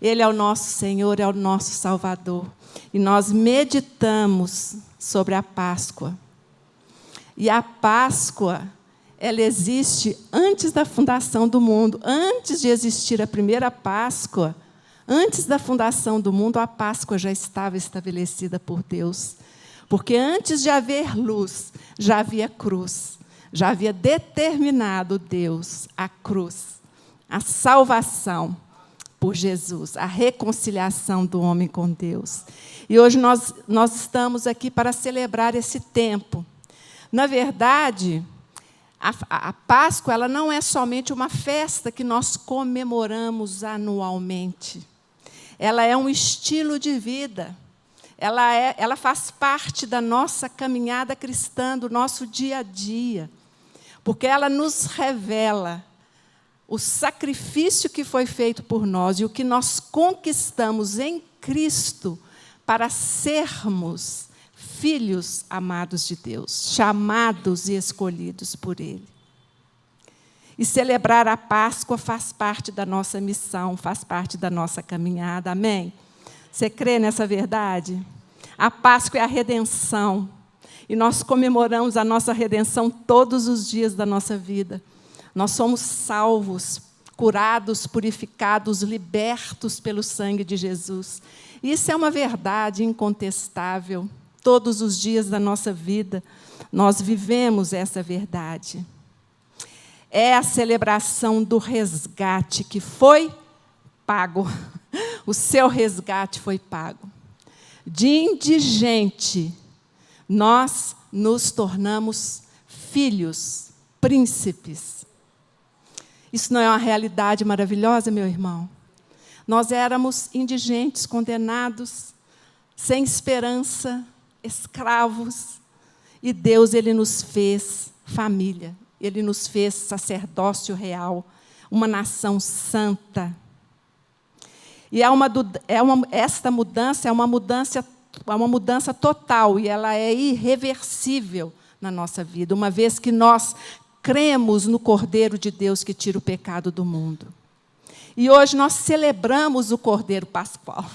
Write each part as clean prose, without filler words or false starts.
Ele é o nosso Senhor, é o nosso Salvador. E nós meditamos sobre a Páscoa. E a Páscoa, ela existe antes da fundação do mundo. Antes de existir a primeira Páscoa, antes da fundação do mundo, a Páscoa já estava estabelecida por Deus. Porque antes de haver luz, já havia cruz. Já havia determinado Deus a cruz, a salvação por Jesus, a reconciliação do homem com Deus. E hoje nós estamos aqui para celebrar esse tempo. Na verdade, a Páscoa ela não é somente uma festa que nós comemoramos anualmente. Ela é um estilo de vida. Ela faz parte da nossa caminhada cristã, do nosso dia a dia. Porque ela nos revela o sacrifício que foi feito por nós e o que nós conquistamos em Cristo para sermos filhos amados de Deus, chamados e escolhidos por Ele. E celebrar a Páscoa faz parte da nossa missão, faz parte da nossa caminhada. Amém? Você crê nessa verdade? A Páscoa é a redenção. E nós comemoramos a nossa redenção todos os dias da nossa vida. Nós somos salvos, curados, purificados, libertos pelo sangue de Jesus. Isso é uma verdade incontestável. Todos os dias da nossa vida, nós vivemos essa verdade. É a celebração do resgate que foi pago. O seu resgate foi pago. De indigente, nós nos tornamos filhos, príncipes. Isso não é uma realidade maravilhosa, meu irmão? Nós éramos indigentes, condenados, sem esperança, escravos. E Deus, Ele nos fez família. Ele nos fez sacerdócio real, uma nação santa. E esta mudança é uma mudança total, e ela é irreversível na nossa vida, uma vez que nós cremos no Cordeiro de Deus que tira o pecado do mundo. E hoje nós celebramos o Cordeiro Pascual.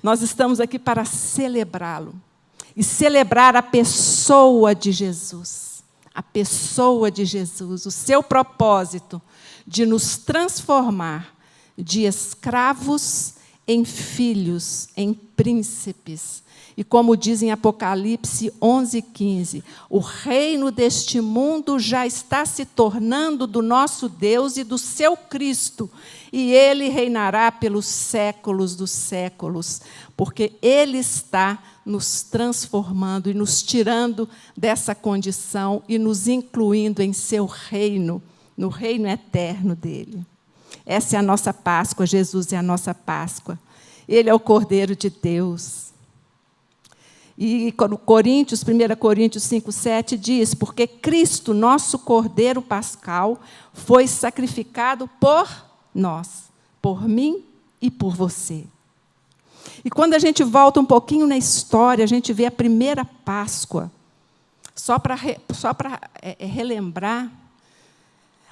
Nós estamos aqui para celebrá-lo. E celebrar a pessoa de Jesus. A pessoa de Jesus, o seu propósito de nos transformar de escravos em filhos, em príncipes. E como diz em Apocalipse 11:15, o reino deste mundo já está se tornando do nosso Deus e do seu Cristo, e Ele reinará pelos séculos dos séculos, porque Ele está nos transformando e nos tirando dessa condição e nos incluindo em seu reino, no reino eterno dEle. Essa é a nossa Páscoa, Jesus é a nossa Páscoa. Ele é o Cordeiro de Deus. E 1 Coríntios 5:7 diz, porque Cristo, nosso Cordeiro Pascal, foi sacrificado por nós, por mim e por você. E quando a gente volta um pouquinho na história, a gente vê a primeira Páscoa. Só para relembrar,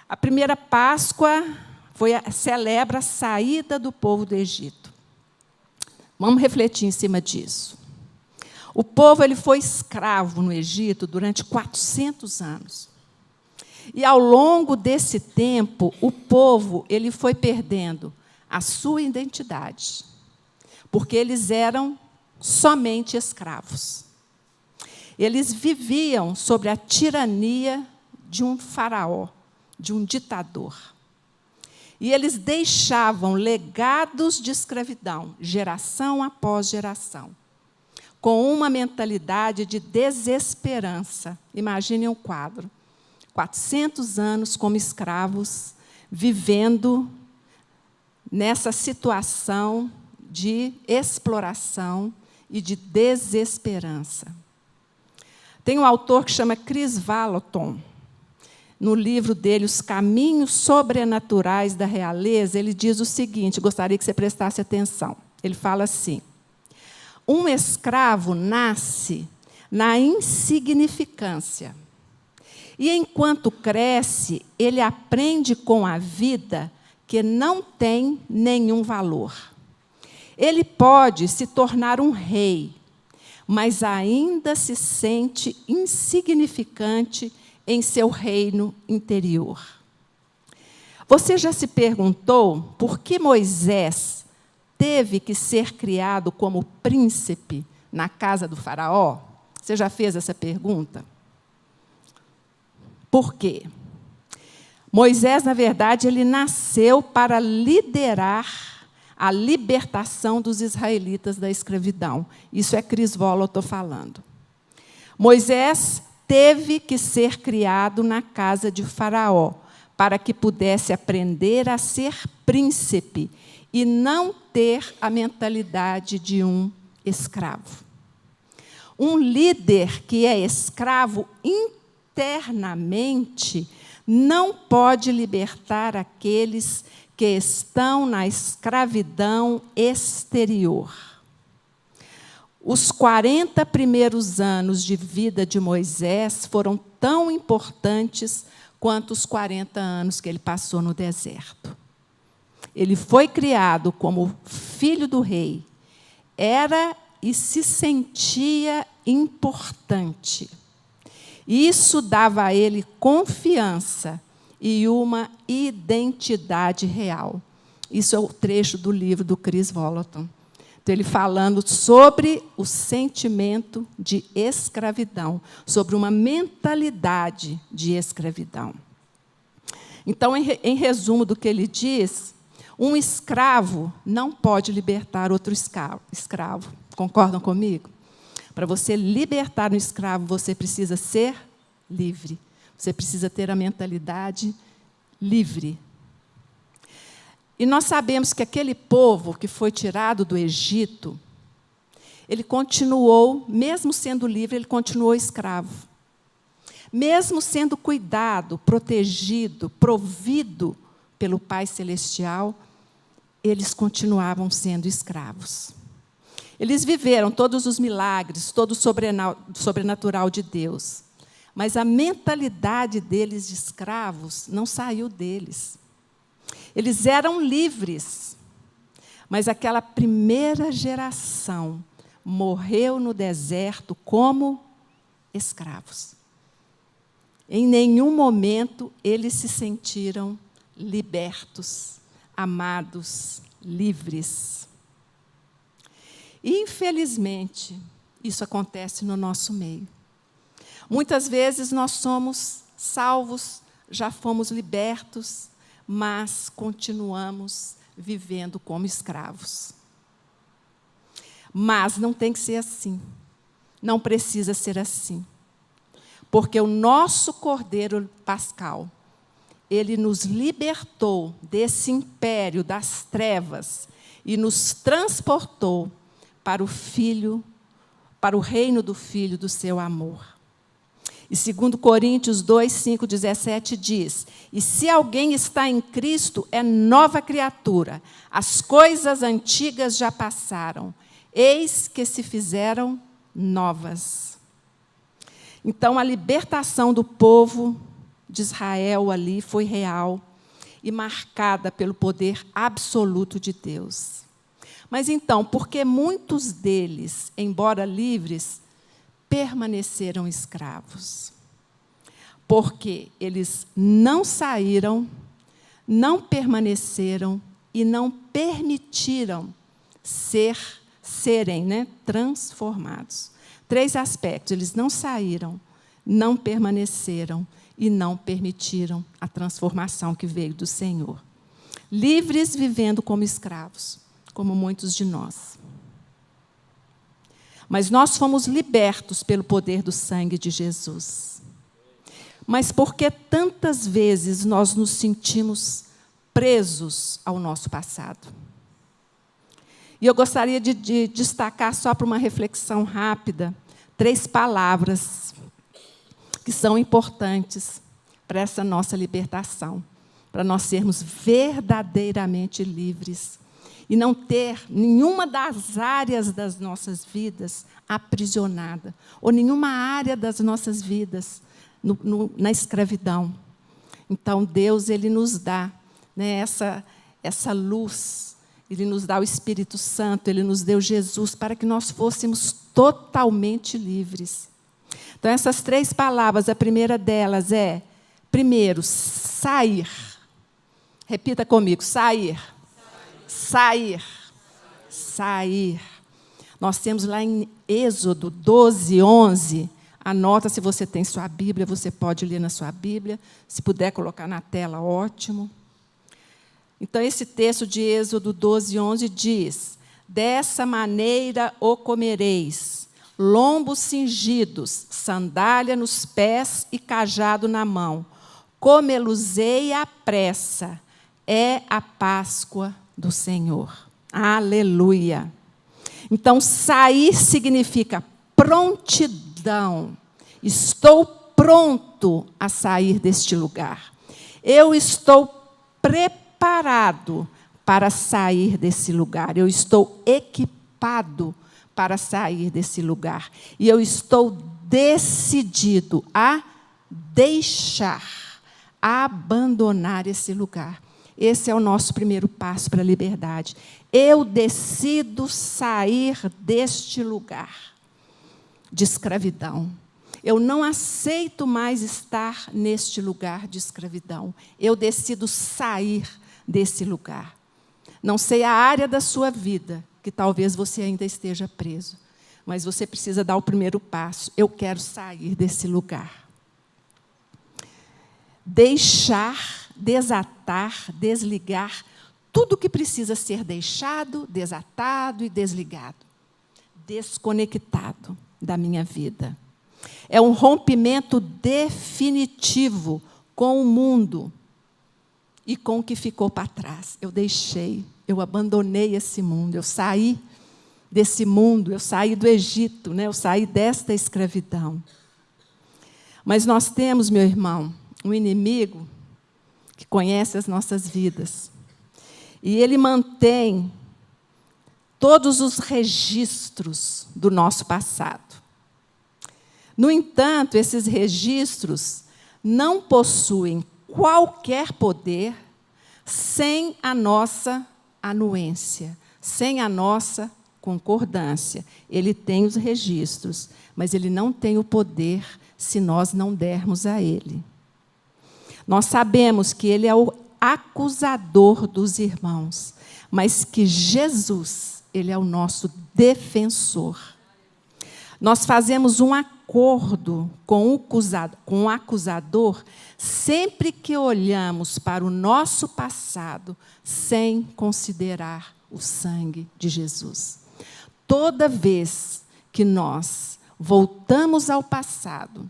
a primeira Páscoa celebra a saída do povo do Egito. Vamos refletir em cima disso. O povo foi escravo no Egito durante 400 anos. E, ao longo desse tempo, o povo foi perdendo a sua identidade, porque eles eram somente escravos. Eles viviam sob a tirania de um faraó, de um ditador. E eles deixavam legados de escravidão, geração após geração, com uma mentalidade de desesperança. Imaginem um quadro. 400 anos como escravos, vivendo nessa situação de exploração e de desesperança. Tem um autor que chama Chris Vallotton. No livro dele, Os Caminhos Sobrenaturais da Realeza, ele diz o seguinte, gostaria que você prestasse atenção. Ele fala assim, um escravo nasce na insignificância. E, enquanto cresce, ele aprende com a vida que não tem nenhum valor. Ele pode se tornar um rei, mas ainda se sente insignificante em seu reino interior. Você já se perguntou por que Moisés teve que ser criado como príncipe na casa do faraó? Você já fez essa pergunta? Por quê? Moisés, na verdade, ele nasceu para liderar a libertação dos israelitas da escravidão. Isso é Chris Voloto falando. Moisés teve que ser criado na casa de Faraó, para que pudesse aprender a ser príncipe e não ter a mentalidade de um escravo. Um líder que é escravo internamente não pode libertar aqueles que estão na escravidão exterior. Os 40 primeiros anos de vida de Moisés foram tão importantes quanto os 40 anos que ele passou no deserto. Ele foi criado como filho do rei, era e se sentia importante. Isso dava a ele confiança e uma identidade real. Isso é o trecho do livro do Chris Voloto. Então, ele falando sobre o sentimento de escravidão, sobre uma mentalidade de escravidão. Então, em resumo do que ele diz, um escravo não pode libertar outro escravo. Concordam comigo? Para você libertar um escravo, você precisa ser livre. Você precisa ter a mentalidade livre. E nós sabemos que aquele povo que foi tirado do Egito, ele continuou, mesmo sendo livre, ele continuou escravo. Mesmo sendo cuidado, protegido, provido pelo Pai Celestial, eles continuavam sendo escravos. Eles viveram todos os milagres, todo o sobrenatural de Deus. Mas a mentalidade deles de escravos não saiu deles. Eles eram livres, mas aquela primeira geração morreu no deserto como escravos. Em nenhum momento eles se sentiram libertos, amados, livres. E, infelizmente, isso acontece no nosso meio. Muitas vezes nós somos salvos, já fomos libertos, mas continuamos vivendo como escravos. Mas não tem que ser assim. Não precisa ser assim. Porque o nosso Cordeiro Pascal, ele nos libertou desse império das trevas e nos transportou para o reino do Filho do seu amor. E 2 Coríntios 2, 5, 17 diz: e se alguém está em Cristo, é nova criatura. As coisas antigas já passaram, eis que se fizeram novas. Então, a libertação do povo de Israel ali foi real e marcada pelo poder absoluto de Deus. Mas então, por que muitos deles, embora livres, permaneceram escravos? Porque eles não saíram, não permaneceram e não permitiram serem transformados. 3 aspectos: eles não saíram, não permaneceram e não permitiram a transformação que veio do Senhor. Livres vivendo como escravos, como muitos de nós. Mas nós fomos libertos pelo poder do sangue de Jesus. Mas por que tantas vezes nós nos sentimos presos ao nosso passado? E eu gostaria de destacar, só para uma reflexão rápida, 3 palavras que são importantes para essa nossa libertação, para nós sermos verdadeiramente livres e não ter nenhuma das áreas das nossas vidas aprisionada, ou nenhuma área das nossas vidas na escravidão. Então, Deus ele nos dá essa luz, Ele nos dá o Espírito Santo, Ele nos deu Jesus para que nós fôssemos totalmente livres. Então, essas 3 palavras, a primeira delas é, primeiro, sair. Repita comigo, sair. Sair. Sair. Nós temos lá em Êxodo 12, 11, anota se você tem sua Bíblia, você pode ler na sua Bíblia, se puder colocar na tela, ótimo. Então, esse texto de Êxodo 12, 11 diz, dessa maneira o comereis, lombos cingidos, sandália nos pés e cajado na mão, comê-los-ei à pressa, é a Páscoa do Senhor. Aleluia! Então, sair significa prontidão. Estou pronto a sair deste lugar. Eu estou preparado para sair desse lugar. Eu estou equipado para sair desse lugar. E eu estou decidido a deixar, a abandonar esse lugar. Esse é o nosso primeiro passo para a liberdade. Eu decido sair deste lugar de escravidão. Eu não aceito mais estar neste lugar de escravidão. Eu decido sair desse lugar. Não sei a área da sua vida que talvez você ainda esteja preso, mas você precisa dar o primeiro passo. Eu quero sair desse lugar. Deixar, desatar, desligar, tudo que precisa ser deixado, desatado e desligado, desconectado da minha vida. É um rompimento definitivo com o mundo e com o que ficou para trás. Eu deixei, eu abandonei esse mundo, eu saí desse mundo, eu saí do Egito, né? Eu saí desta escravidão. Mas nós temos, meu irmão, um inimigo que conhece as nossas vidas. E ele mantém todos os registros do nosso passado. No entanto, esses registros não possuem qualquer poder sem a nossa anuência, sem a nossa concordância. Ele tem os registros, mas ele não tem o poder se nós não dermos a ele. Nós sabemos que ele é o acusador dos irmãos, mas que Jesus, ele é o nosso defensor. Nós fazemos um acordo com o acusador sempre que olhamos para o nosso passado sem considerar o sangue de Jesus. Toda vez que nós voltamos ao passado,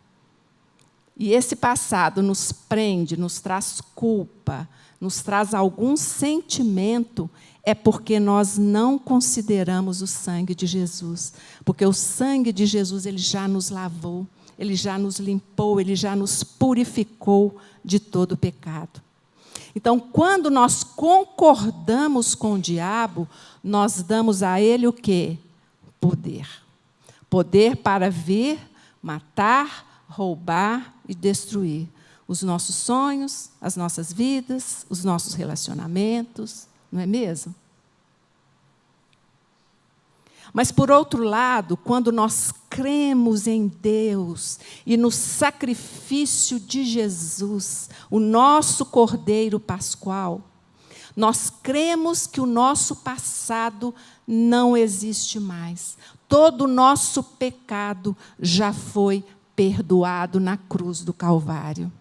e esse passado nos prende, nos traz culpa, nos traz algum sentimento, é porque nós não consideramos o sangue de Jesus. Porque o sangue de Jesus, ele já nos lavou, ele já nos limpou, ele já nos purificou de todo pecado. Então, quando nós concordamos com o diabo, nós damos a ele o quê? Poder. Poder para vir, matar, roubar e destruir os nossos sonhos, as nossas vidas, os nossos relacionamentos, não é mesmo? Mas, por outro lado, quando nós cremos em Deus e no sacrifício de Jesus, o nosso Cordeiro Pascual, nós cremos que o nosso passado não existe mais. Todo o nosso pecado já foi perdoado na cruz do Calvário.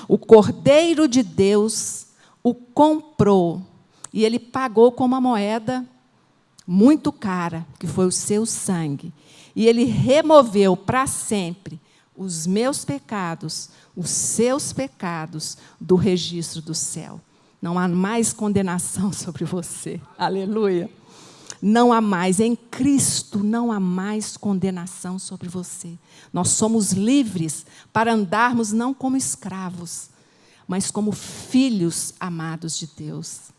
O Cordeiro de Deus o comprou e ele pagou com uma moeda muito cara, que foi o seu sangue. E ele removeu para sempre os meus pecados, os seus pecados, do registro do céu. Não há mais condenação sobre você. Aleluia. Não há mais, em Cristo não há mais condenação sobre você. Nós somos livres para andarmos não como escravos, mas como filhos amados de Deus.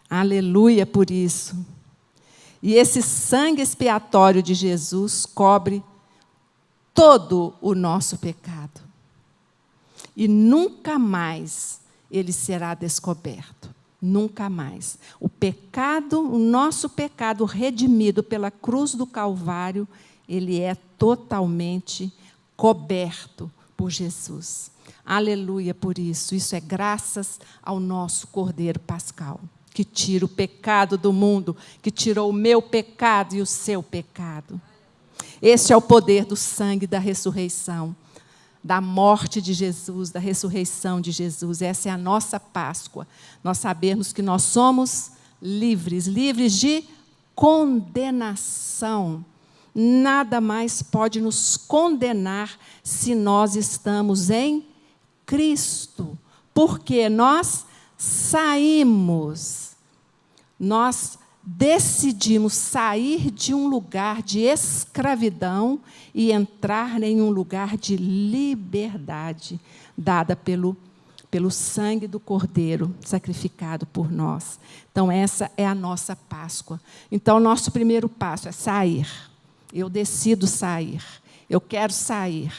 Aleluia por isso. E esse sangue expiatório de Jesus cobre todo o nosso pecado. E nunca mais ele será descoberto. Nunca mais. O pecado, o nosso pecado redimido pela cruz do Calvário, ele é totalmente coberto por Jesus. Aleluia por isso. Isso é graças ao nosso Cordeiro Pascal, que tira o pecado do mundo, que tirou o meu pecado e o seu pecado. Esse é o poder do sangue da ressurreição, da morte de Jesus, da ressurreição de Jesus. Essa é a nossa Páscoa. Nós sabemos que nós somos livres, livres de condenação. Nada mais pode nos condenar se nós estamos em Cristo, porque nós saímos, nós decidimos sair de um lugar de escravidão e entrar em um lugar de liberdade, dada pelo sangue do Cordeiro sacrificado por nós. Então, essa é a nossa Páscoa. Então, o nosso primeiro passo é sair. Eu decido sair. Eu quero sair.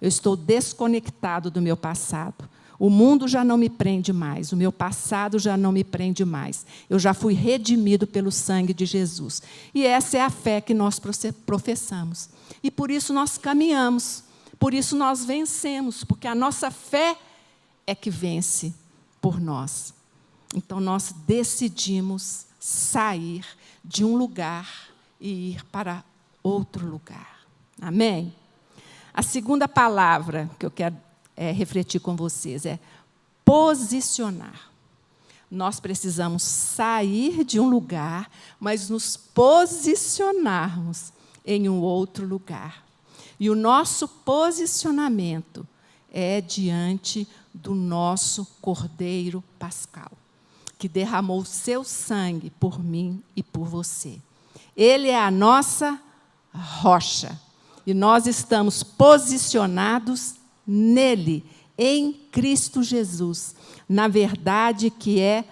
Eu estou desconectado do meu passado. O mundo já não me prende mais, o meu passado já não me prende mais. Eu já fui redimido pelo sangue de Jesus. E essa é a fé que nós professamos. E por isso nós caminhamos, por isso nós vencemos, porque a nossa fé é que vence por nós. Então nós decidimos sair de um lugar e ir para outro lugar. Amém? A segunda palavra que eu quero refletir com vocês é posicionar. Nós precisamos sair de um lugar, mas nos posicionarmos em um outro lugar. E o nosso posicionamento é diante do nosso Cordeiro Pascal, que derramou o seu sangue por mim e por você. Ele é a nossa rocha. E nós estamos posicionados nele, em Cristo Jesus, na verdade que é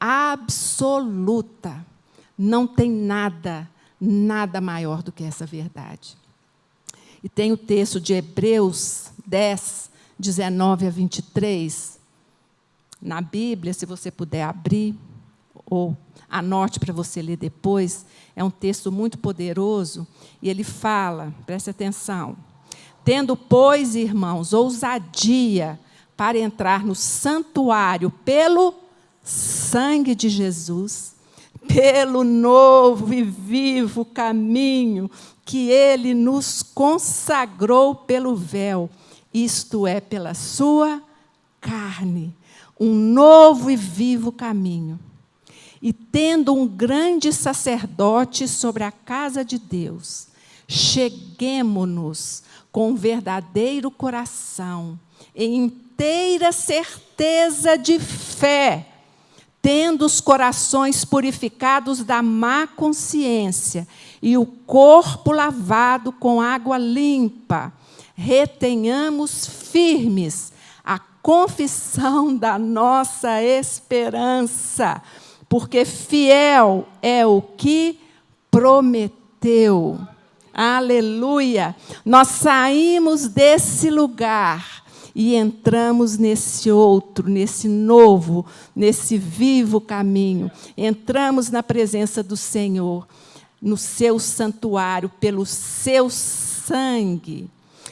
absoluta. Não tem nada maior do que essa verdade. E tem o texto de Hebreus 10, 19 a 23, na Bíblia, se você puder abrir, ou anote para você ler depois, é um texto muito poderoso, e ele fala, preste atenção: tendo, pois, irmãos, ousadia para entrar no santuário pelo sangue de Jesus, pelo novo e vivo caminho que ele nos consagrou pelo véu, isto é, pela sua carne, um novo e vivo caminho. E tendo um grande sacerdote sobre a casa de Deus, cheguemo-nos com verdadeiro coração, em inteira certeza de fé, tendo os corações purificados da má consciência e o corpo lavado com água limpa, retenhamos firmes a confissão da nossa esperança, porque fiel é o que prometeu. Aleluia! Nós saímos desse lugar e entramos nesse outro, nesse novo, nesse vivo caminho. Entramos na presença do Senhor, no seu santuário, pelo seu sangue.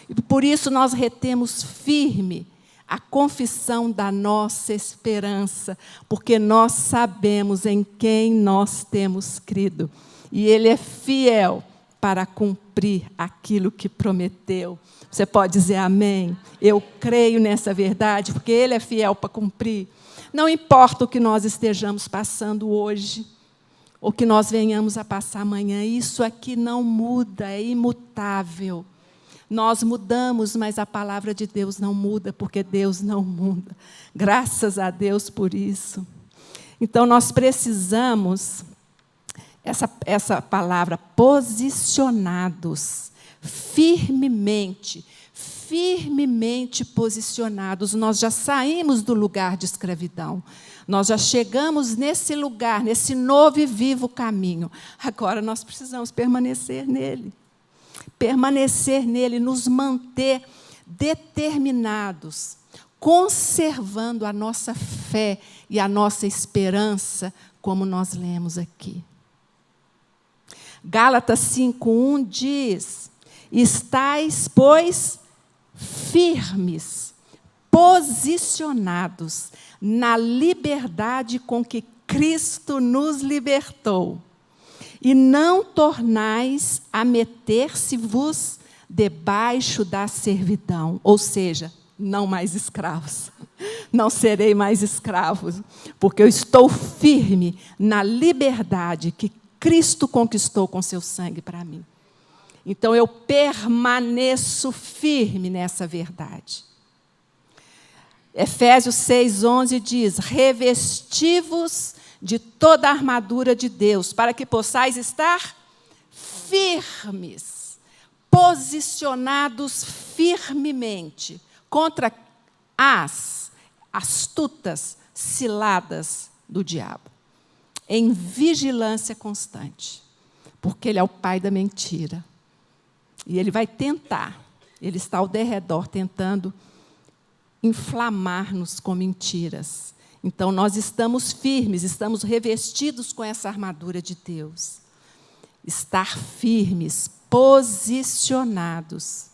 E por isso nós retemos firme a confissão da nossa esperança, porque nós sabemos em quem nós temos crido. E Ele é fiel para cumprir aquilo que prometeu. Você pode dizer amém? Eu creio nessa verdade, porque Ele é fiel para cumprir. Não importa o que nós estejamos passando hoje, ou que nós venhamos a passar amanhã, isso aqui não muda, é imutável. Nós mudamos, mas a palavra de Deus não muda, porque Deus não muda. Graças a Deus por isso. Então, nós precisamos, essa palavra, posicionados, firmemente posicionados. Nós já saímos do lugar de escravidão. Nós já chegamos nesse lugar, nesse novo e vivo caminho. Agora, nós precisamos permanecer nele. Permanecer nele, nos manter determinados, conservando a nossa fé e a nossa esperança, como nós lemos aqui. Gálatas 5:1 diz: estais, pois, firmes, posicionados na liberdade com que Cristo nos libertou, e não tornais a meter-se-vos debaixo da servidão, ou seja, não mais escravos. Não serei mais escravo, porque eu estou firme na liberdade que Cristo conquistou com seu sangue para mim. Então, eu permaneço firme nessa verdade. Efésios 6:11 diz: revesti-vos de toda a armadura de Deus, para que possais estar firmes, posicionados firmemente contra as astutas ciladas do diabo, em vigilância constante, porque ele é o pai da mentira. E ele vai tentar, ele está ao derredor tentando inflamar-nos com mentiras. Então, nós estamos firmes, estamos revestidos com essa armadura de Deus. Estar firmes, posicionados.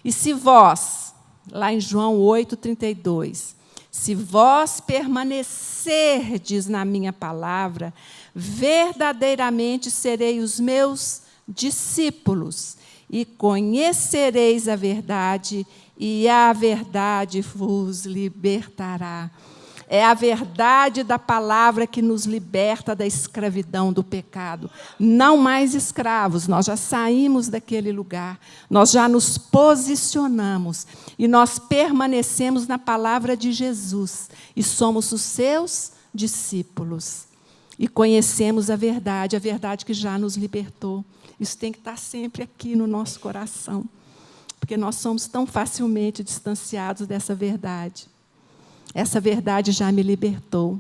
E se vós, lá em João 8:32, se vós permanecerdes na minha palavra, verdadeiramente serei os meus discípulos, e conhecereis a verdade, e a verdade vos libertará. É a verdade da palavra que nos liberta da escravidão do pecado. Não mais escravos, nós já saímos daquele lugar, nós já nos posicionamos e nós permanecemos na palavra de Jesus e somos os seus discípulos. E conhecemos a verdade que já nos libertou. Isso tem que estar sempre aqui no nosso coração, porque nós somos tão facilmente distanciados dessa verdade. Essa verdade já me libertou.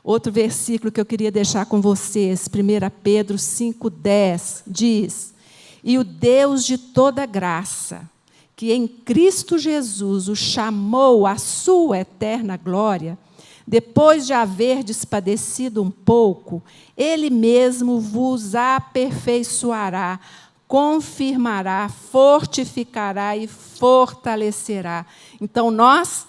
Outro versículo que eu queria deixar com vocês, 1 Pedro 5:10, diz: e o Deus de toda graça, que em Cristo Jesus o chamou à sua eterna glória, depois de haverdes padecido um pouco, Ele mesmo vos aperfeiçoará, confirmará, fortificará e fortalecerá. Então, nós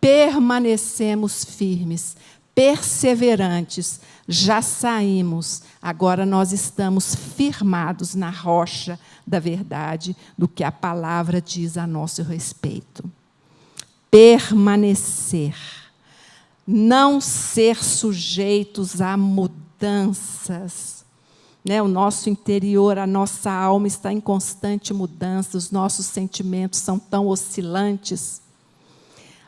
permanecemos firmes, perseverantes, já saímos, agora nós estamos firmados na rocha da verdade, do que a palavra diz a nosso respeito. Permanecer, não ser sujeitos a mudanças. O nosso interior, a nossa alma está em constante mudança, os nossos sentimentos são tão oscilantes.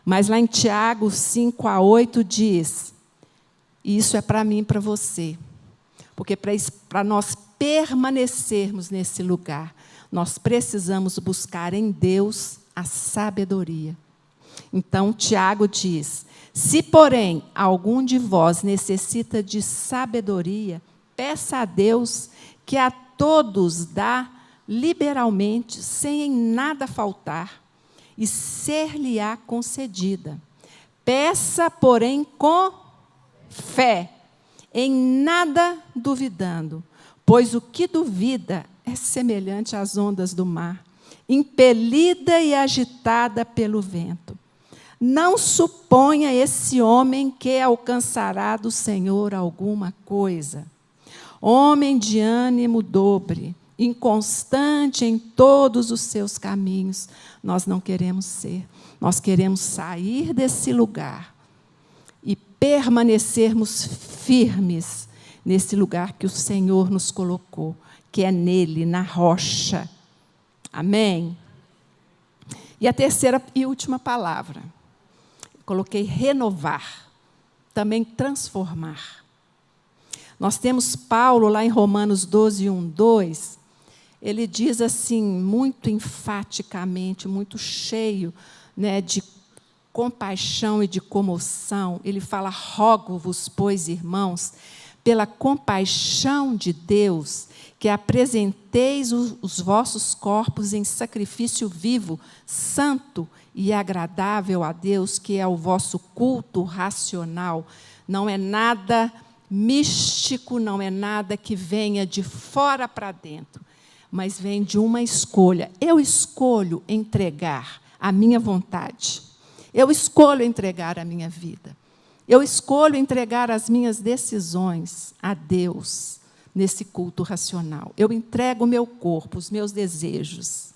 Mas lá em Tiago 5:8 diz, e isso é para mim e para você, porque para nós permanecermos nesse lugar, nós precisamos buscar em Deus a sabedoria. Então, Tiago diz: se, porém, algum de vós necessita de sabedoria, peça a Deus, que a todos dá liberalmente, sem em nada faltar, e ser-lhe-á concedida. Peça, porém, com fé, em nada duvidando, pois o que duvida é semelhante às ondas do mar, impelida e agitada pelo vento. Não suponha esse homem que alcançará do Senhor alguma coisa. Homem de ânimo dobre, inconstante em todos os seus caminhos. Nós não queremos ser. Nós queremos sair desse lugar e permanecermos firmes nesse lugar que o Senhor nos colocou, que é nele, na rocha. Amém? E a terceira e última palavra, coloquei renovar, também transformar. Nós temos Paulo lá em Romanos 12:1-2, ele diz assim, muito enfaticamente, muito cheio, de compaixão e de comoção. Ele fala: rogo-vos, pois, irmãos, pela compaixão de Deus, que apresenteis os vossos corpos em sacrifício vivo, santo e agradável a Deus, que é o vosso culto racional, não é nada místico, não é nada que venha de fora para dentro, mas vem de uma escolha. Eu escolho entregar a minha vontade. Eu escolho entregar a minha vida. Eu escolho entregar as minhas decisões a Deus nesse culto racional. Eu entrego o meu corpo, os meus desejos.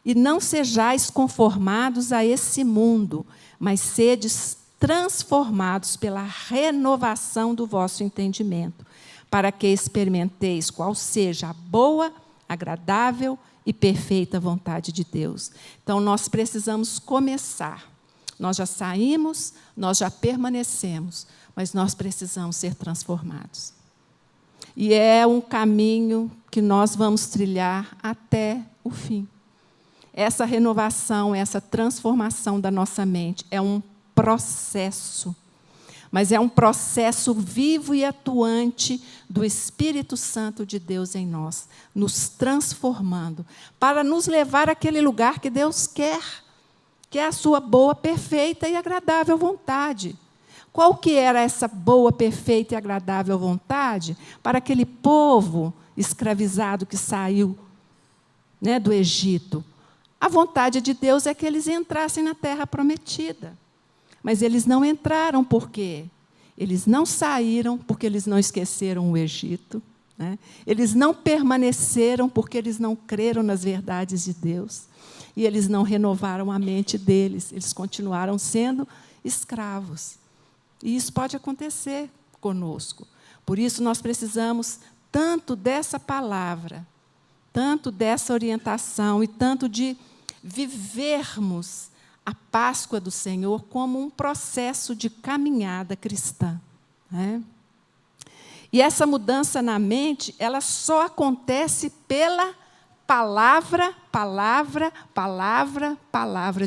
E não sejais conformados a esse mundo, mas sedes transformados pela renovação do vosso entendimento, para que experimenteis qual seja a boa, agradável e perfeita vontade de Deus. Então, nós precisamos começar. Nós já saímos, nós já permanecemos, mas nós precisamos ser transformados. E é um caminho que nós vamos trilhar até o fim. Essa renovação, essa transformação da nossa mente é um processo, mas é um processo vivo e atuante do Espírito Santo de Deus em nós, nos transformando, para nos levar àquele lugar que Deus quer, que é a sua boa, perfeita e agradável vontade. Qual que era essa boa, perfeita e agradável vontade para aquele povo escravizado que saiu, né, do Egito? A vontade de Deus é que eles entrassem na terra prometida. Mas eles não entraram por quê? Eles não saíram porque eles não esqueceram o Egito, né? Eles não permaneceram porque eles não creram nas verdades de Deus. E eles não renovaram a mente deles. Eles continuaram sendo escravos. E isso pode acontecer conosco. Por isso, nós precisamos tanto dessa palavra, tanto dessa orientação e tanto de vivermos a Páscoa do Senhor como um processo de caminhada cristã, né? E essa mudança na mente, ela só acontece pela palavra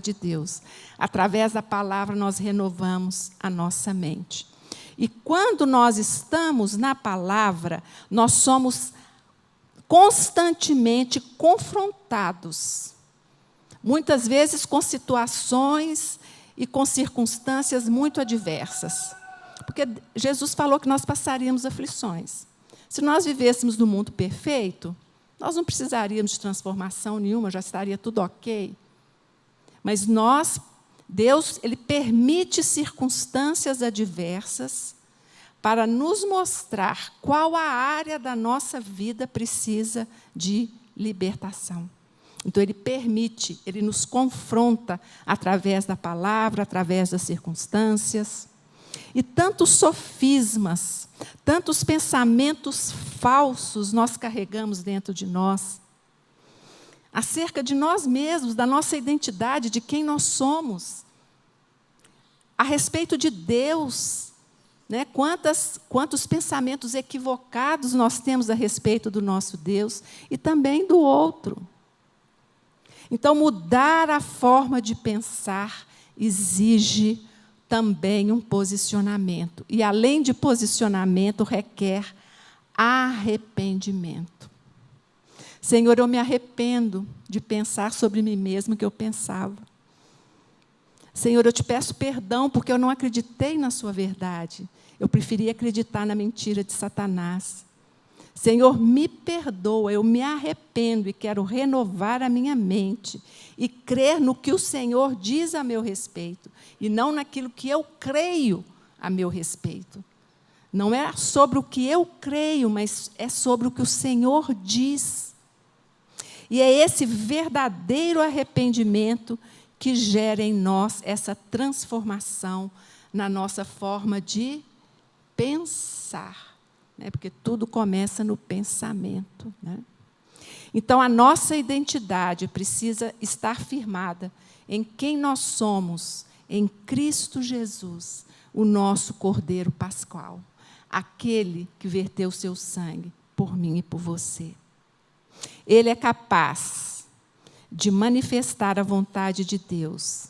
de Deus. Através da palavra, nós renovamos a nossa mente. E quando nós estamos na palavra, nós somos constantemente confrontados, muitas vezes com situações e com circunstâncias muito adversas. Porque Jesus falou que nós passaríamos aflições. Se nós vivêssemos no mundo perfeito, nós não precisaríamos de transformação nenhuma, já estaria tudo ok. Mas Deus, Ele permite circunstâncias adversas para nos mostrar qual a área da nossa vida precisa de libertação. Então, Ele permite, Ele nos confronta através da palavra, através das circunstâncias. E tantos sofismas, tantos pensamentos falsos nós carregamos dentro de nós, acerca de nós mesmos, da nossa identidade, de quem nós somos, a respeito de Deus, né? Quantos pensamentos equivocados nós temos a respeito do nosso Deus e também do outro. Então, mudar a forma de pensar exige também um posicionamento. E, além de posicionamento, requer arrependimento. Senhor, eu me arrependo de pensar sobre mim mesmo o que eu pensava. Senhor, eu te peço perdão porque eu não acreditei na sua verdade. Eu preferi acreditar na mentira de Satanás. Senhor, me perdoa, eu me arrependo e quero renovar a minha mente e crer no que o Senhor diz a meu respeito e não naquilo que eu creio a meu respeito. Não é sobre o que eu creio, mas é sobre o que o Senhor diz. E é esse verdadeiro arrependimento que gera em nós essa transformação na nossa forma de pensar. Porque tudo começa no pensamento, né? Então, a nossa identidade precisa estar firmada em quem nós somos, em Cristo Jesus, o nosso Cordeiro Pascual, aquele que verteu o seu sangue por mim e por você. Ele é capaz de manifestar a vontade de Deus,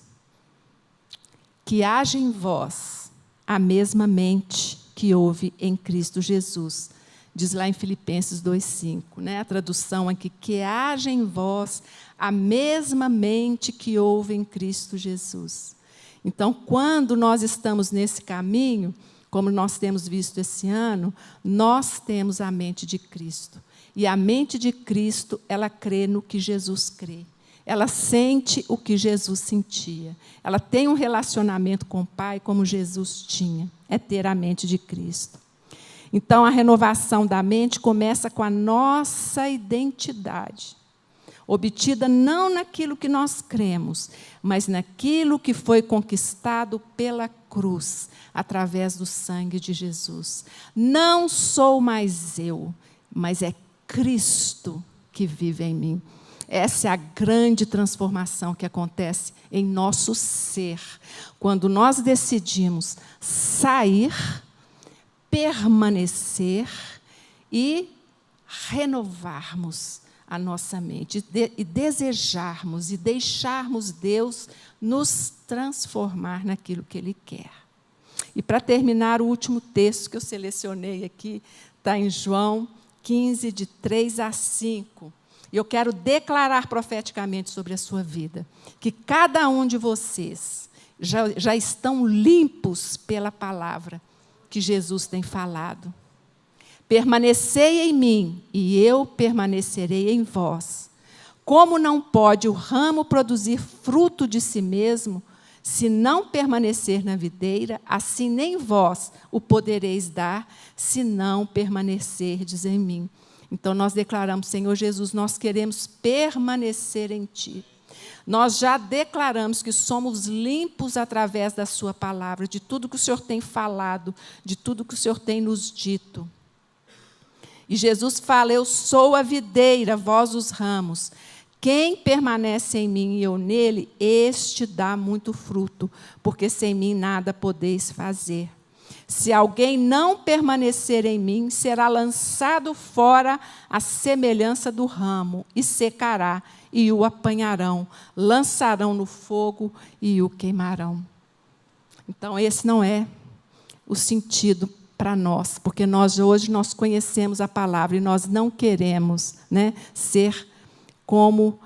que haja em vós a mesma mente que houve em Cristo Jesus, Diz lá em Filipenses 2,5, né? A tradução aqui, que haja em vós a mesma mente que houve em Cristo Jesus. Então, quando nós estamos nesse caminho, como nós temos visto esse ano, nós temos a mente de Cristo. E a mente de Cristo, ela crê no que Jesus crê. Ela sente o que Jesus sentia. Ela tem um relacionamento com o Pai como Jesus tinha. É ter a mente de Cristo. Então, a renovação da mente começa com a nossa identidade, obtida não naquilo que nós cremos, mas naquilo que foi conquistado pela cruz, através do sangue de Jesus. Não sou mais eu, mas é Cristo que vive em mim. Essa é a grande transformação que acontece em nosso ser, quando nós decidimos sair, permanecer e renovarmos a nossa mente, e desejarmos e deixarmos Deus nos transformar naquilo que Ele quer. E, para terminar, o último texto que eu selecionei aqui está em João 15, de 3 a 5. E eu quero declarar profeticamente sobre a sua vida, que cada um de vocês já estão limpos pela palavra que Jesus tem falado. Permanecei em mim, e eu permanecerei em vós. Como não pode o ramo produzir fruto de si mesmo, se não permanecer na videira, assim nem vós o podereis dar, se não permanecerdes em mim. Então, nós declaramos, Senhor Jesus, nós queremos permanecer em Ti. Nós já declaramos que somos limpos através da Sua palavra, de tudo que o Senhor tem falado, de tudo que o Senhor tem nos dito. E Jesus fala, eu sou a videira, vós os ramos. Quem permanece em mim e eu nele, este dá muito fruto, porque sem mim nada podeis fazer. Se alguém não permanecer em mim, será lançado fora à semelhança do ramo, e secará, e o apanharão, lançarão no fogo e o queimarão. Então, esse não é o sentido para nós, porque hoje nós conhecemos a palavra e nós não queremos, né, ser como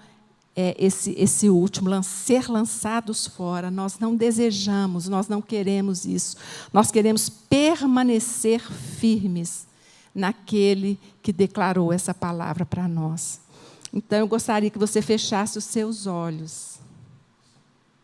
esse último, ser lançados fora. Nós não desejamos, nós não queremos isso. Nós queremos permanecer firmes naquele que declarou essa palavra para nós. Então, eu gostaria que você fechasse os seus olhos.